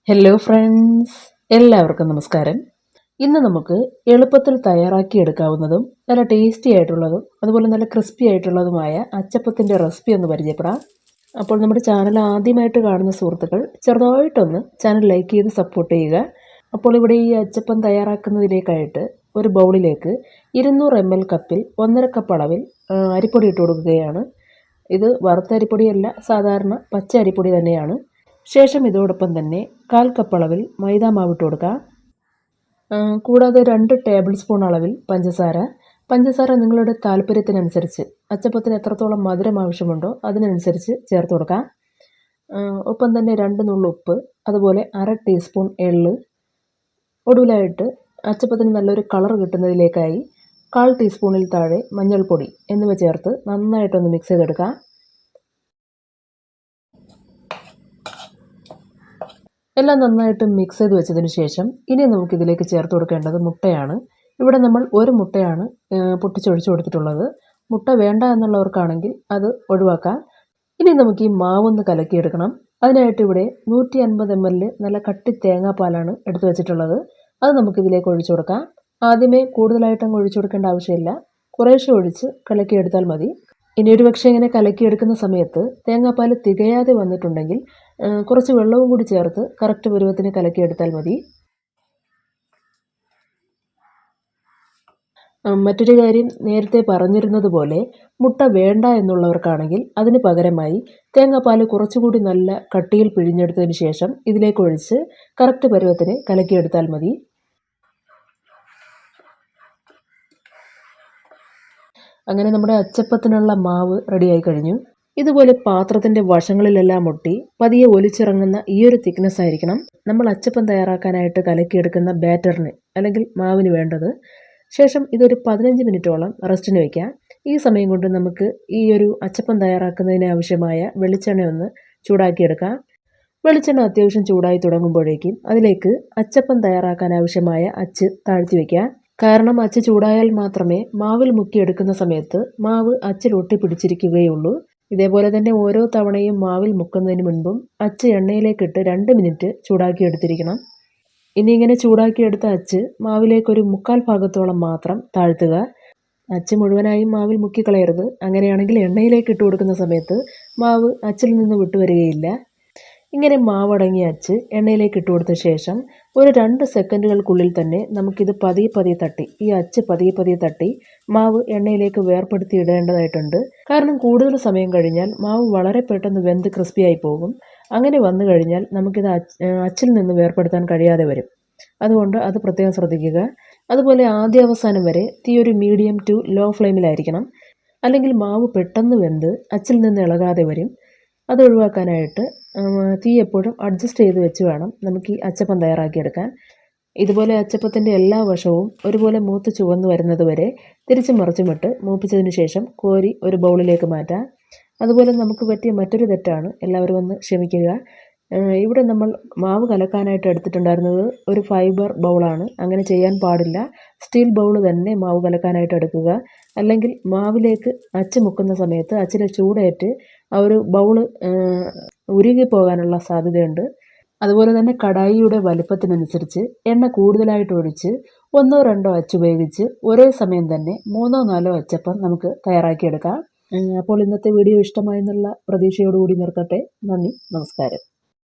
Hello friends, എല്ലാവർക്കും നമസ്കാരം. ഇന്ന് നമുക്ക് എളുപ്പത്തിൽ തയ്യാറാക്കിയെടുക്കാവുന്നതും നല്ല ടേസ്റ്റി ആയിട്ടുള്ളതും അതുപോലെ നല്ല ക്രിസ്പി ആയിട്ടുള്ളതുമായ അച്ചപ്പത്തിൻ്റെ റെസിപ്പി ഒന്ന് പരിചയപ്പെടാം. അപ്പോൾ നമ്മുടെ ചാനൽ ആദ്യമായിട്ട് കാണുന്ന സുഹൃത്തുക്കൾ ചെറുതായിട്ടൊന്ന് ചാനൽ ലൈക്ക് ചെയ്ത് സപ്പോർട്ട് ചെയ്യുക. അപ്പോൾ ഇവിടെ ഈ അച്ചപ്പം തയ്യാറാക്കുന്നതിലേക്കായിട്ട് ഒരു ബൗളിലേക്ക് 200 ml കപ്പിൽ 1.5 കപ്പ് അളവിൽ അരിപ്പൊടി ഇട്ട് കൊടുക്കുകയാണ്. ഇത് വറുത്ത അരിപ്പൊടിയല്ല, സാധാരണ പച്ച അരിപ്പൊടി തന്നെയാണ്. ശേഷം ഇതോടൊപ്പം തന്നെ 1/4 കപ്പ് അളവിൽ മൈദ മാവ് ഇട്ട് കൊടുക്കുക. കൂടാതെ 2 ടേബിൾ സ്പൂൺ അളവിൽ പഞ്ചസാര നിങ്ങളുടെ താല്പര്യത്തിനനുസരിച്ച്, അച്ചപ്പത്തിന് എത്രത്തോളം മധുരം ആവശ്യമുണ്ടോ അതിനനുസരിച്ച് ചേർത്ത് കൊടുക്കുക. ഒപ്പം തന്നെ 2 നുള്ളു ഉപ്പ്, അതുപോലെ 1/2 ടീസ്പൂൺ എള്ള്. ഒടുവിലായിട്ട് അച്ചപ്പത്തിന് നല്ലൊരു കളർ കിട്ടുന്നതിലേക്കായി 1/4 ടീസ്പൂണിൽ താഴെ മഞ്ഞൾപ്പൊടി എന്നിവ ചേർത്ത് നന്നായിട്ടൊന്ന് മിക്സ് ചെയ്തെടുക്കുക. എല്ലാം നന്നായിട്ട് മിക്സ് ചെയ്ത് വെച്ചതിന് ശേഷം ഇനി നമുക്കിതിലേക്ക് ചേർത്ത് കൊടുക്കേണ്ടത് മുട്ടയാണ്. ഇവിടെ നമ്മൾ ഒരു മുട്ടയാണ് പൊട്ടിച്ചൊഴിച്ച് കൊടുത്തിട്ടുള്ളത്. മുട്ട വേണ്ട എന്നുള്ളവർക്കാണെങ്കിൽ അത് ഒഴിവാക്കാം. ഇനി നമുക്ക് ഈ മാവൊന്ന് കലക്കിയെടുക്കണം. അതിനായിട്ട് ഇവിടെ 150 ml നല്ല കട്ടി തേങ്ങാപ്പാലാണ് എടുത്തു വെച്ചിട്ടുള്ളത്. അത് നമുക്കിതിലേക്ക് ഒഴിച്ചു കൊടുക്കാം. ആദ്യമേ കൂടുതലായിട്ടങ്ങ് ഒഴിച്ചു കൊടുക്കേണ്ട ആവശ്യമില്ല, കുറേശ്ശെ ഒഴിച്ച് കലക്കിയെടുത്താൽ മതി. ഇനി ഒരു പക്ഷേ ഇങ്ങനെ കലക്കിയെടുക്കുന്ന സമയത്ത് തേങ്ങാപ്പാൽ തികയാതെ വന്നിട്ടുണ്ടെങ്കിൽ കുറച്ച് വെള്ളവും കൂടി ചേർത്ത് കറക്റ്റ് പരുവത്തിന് കലക്കിയെടുത്താൽ മതി. മറ്റൊരു കാര്യം, നേരത്തെ പറഞ്ഞിരുന്നത് പോലെ മുട്ട വേണ്ട എന്നുള്ളവർക്കാണെങ്കിൽ അതിന് പകരമായി തേങ്ങാപ്പാൽ കുറച്ചുകൂടി നല്ല കട്ടിയിൽ പിഴിഞ്ഞെടുത്തതിന് ശേഷം ഇതിലേക്ക് ഒഴിച്ച് കറക്റ്റ് പരുവത്തിന് കലക്കിയെടുത്താൽ മതി. അങ്ങനെ നമ്മുടെ അച്ചപ്പത്തിനുള്ള മാവ് റെഡിയായി കഴിഞ്ഞു. ഇതുപോലെ പാത്രത്തിൻ്റെ വശങ്ങളിലെല്ലാം ഒട്ടി പതിയെ ഒലിച്ചിറങ്ങുന്ന ഈ ഒരു തിക്നെസ് ആയിരിക്കണം നമ്മൾ അച്ചപ്പം തയ്യാറാക്കാനായിട്ട് കലക്കിയെടുക്കുന്ന ബാറ്ററിന് അല്ലെങ്കിൽ മാവിന് വേണ്ടത്. ശേഷം ഇതൊരു 15 മിനിറ്റോളം റെസ്റ്റിന് വയ്ക്കാം. ഈ സമയം കൊണ്ട് നമുക്ക് ഈ ഒരു അച്ചപ്പം തയ്യാറാക്കുന്നതിന് ആവശ്യമായ വെളിച്ചെണ്ണ ഒന്ന് ചൂടാക്കിയെടുക്കാം. വെളിച്ചെണ്ണ അത്യാവശ്യം ചൂടായി തുടങ്ങുമ്പോഴേക്കും അതിലേക്ക് അച്ചപ്പം തയ്യാറാക്കാൻ ആവശ്യമായ അച്ച് താഴ്ത്തി വയ്ക്കാം. കാരണം അച്ച് ചൂടായാൽ മാത്രമേ മാവിൽ മുക്കിയെടുക്കുന്ന സമയത്ത് മാവ് അച്ചിൽ ഒട്ടിപ്പിടിച്ചിരിക്കുകയുള്ളൂ. ഇതേപോലെ തന്നെ ഓരോ തവണയും മാവിൽ മുക്കുന്നതിന് മുൻപും അച്ച് എണ്ണയിലേക്കിട്ട് 2 മിനിറ്റ് ചൂടാക്കിയെടുത്തിരിക്കണം. ഇനി ഇങ്ങനെ ചൂടാക്കിയെടുത്ത അച്ച് മാവിലേക്കൊരു 1/4 ഭാഗത്തോളം മാത്രം താഴ്ത്തുക. അച്ച് മുഴുവനായും മാവിൽ മുക്കിക്കളയരുത്. അങ്ങനെയാണെങ്കിൽ എണ്ണയിലേക്ക് ഇട്ട് കൊടുക്കുന്ന സമയത്ത് മാവ് അച്ചിൽ നിന്ന് വിട്ടുവരികയില്ല. ഇങ്ങനെ മാവടങ്ങിയ അച്ച് എണ്ണയിലേക്ക് ഇട്ട് കൊടുത്ത ശേഷം ഒരു 2 സെക്കൻഡുകൾക്കുള്ളിൽ തന്നെ നമുക്കിത് പതിയെ തട്ടി, ഈ അച്ച് പതിയെ തട്ടി മാവ് എണ്ണയിലേക്ക് വേർപ്പെടുത്തി ഇടേണ്ടതായിട്ടുണ്ട്. കാരണം കൂടുതൽ സമയം കഴിഞ്ഞാൽ മാവ് വളരെ പെട്ടെന്ന് വെന്ത് ക്രിസ്പിയായി പോകും. അങ്ങനെ വന്നു കഴിഞ്ഞാൽ നമുക്കിത് അച്ചിൽ നിന്ന് വേർപ്പെടുത്താൻ കഴിയാതെ വരും. അതുകൊണ്ട് അത് പ്രത്യേകം ശ്രദ്ധിക്കുക. അതുപോലെ ആദ്യ അവസാനം വരെ തീ ഒരു മീഡിയം ടു ലോ ഫ്ലെയിമിലായിരിക്കണം. അല്ലെങ്കിൽ മാവ് പെട്ടെന്ന് വെന്ത് അച്ചിൽ നിന്ന് ഇളകാതെ വരും. അത് ഒഴിവാക്കാനായിട്ട് തീ എപ്പോഴും അഡ്ജസ്റ്റ് ചെയ്ത് വെച്ച് വേണം നമുക്ക് ഈ അച്ചപ്പം തയ്യാറാക്കിയെടുക്കാൻ. ഇതുപോലെ അച്ചപ്പത്തിൻ്റെ എല്ലാ വശവും ഒരുപോലെ മൂത്ത് ചുവന്ന് വരുന്നത് വരെ തിരിച്ചും മറിച്ചുമിട്ട് മൂപ്പിച്ചതിന് ശേഷം കോരി ഒരു ബൗളിലേക്ക് മാറ്റാം. അതുപോലെ നമുക്ക് പറ്റിയ മറ്റൊരു തെറ്റാണ്, എല്ലാവരും ഒന്ന് ക്ഷമിക്കുക. ഇവിടെ നമ്മൾ മാവ് കലക്കാനായിട്ട് എടുത്തിട്ടുണ്ടായിരുന്നത് ഒരു ഫൈബർ ബൗളാണ്. അങ്ങനെ ചെയ്യാൻ പാടില്ല. സ്റ്റീൽ ബൗൾ തന്നെ മാവ് കലക്കാനായിട്ട് എടുക്കുക. അല്ലെങ്കിൽ മാവിലേക്ക് അച്ച് മുക്കുന്ന സമയത്ത് അച്ചിലെ ചൂടേറ്റ് ആ ഒരു ബൗള് ഉരുകി പോകാനുള്ള സാധ്യതയുണ്ട്. അതുപോലെ തന്നെ കടായിയുടെ വലുപ്പത്തിനനുസരിച്ച് എണ്ണ കൂടുതലായിട്ട് ഒഴിച്ച് 1-2 അച്ച് ഉപയോഗിച്ച് ഒരേ സമയം തന്നെ 3-4 അച്ചപ്പം നമുക്ക് തയ്യാറാക്കിയെടുക്കാം. അപ്പോൾ ഇന്നത്തെ വീഡിയോ ഇഷ്ടമായെന്നുള്ള പ്രതീക്ഷയോടുകൂടി നിർത്തട്ടെ. നന്ദി, നമസ്കാരം.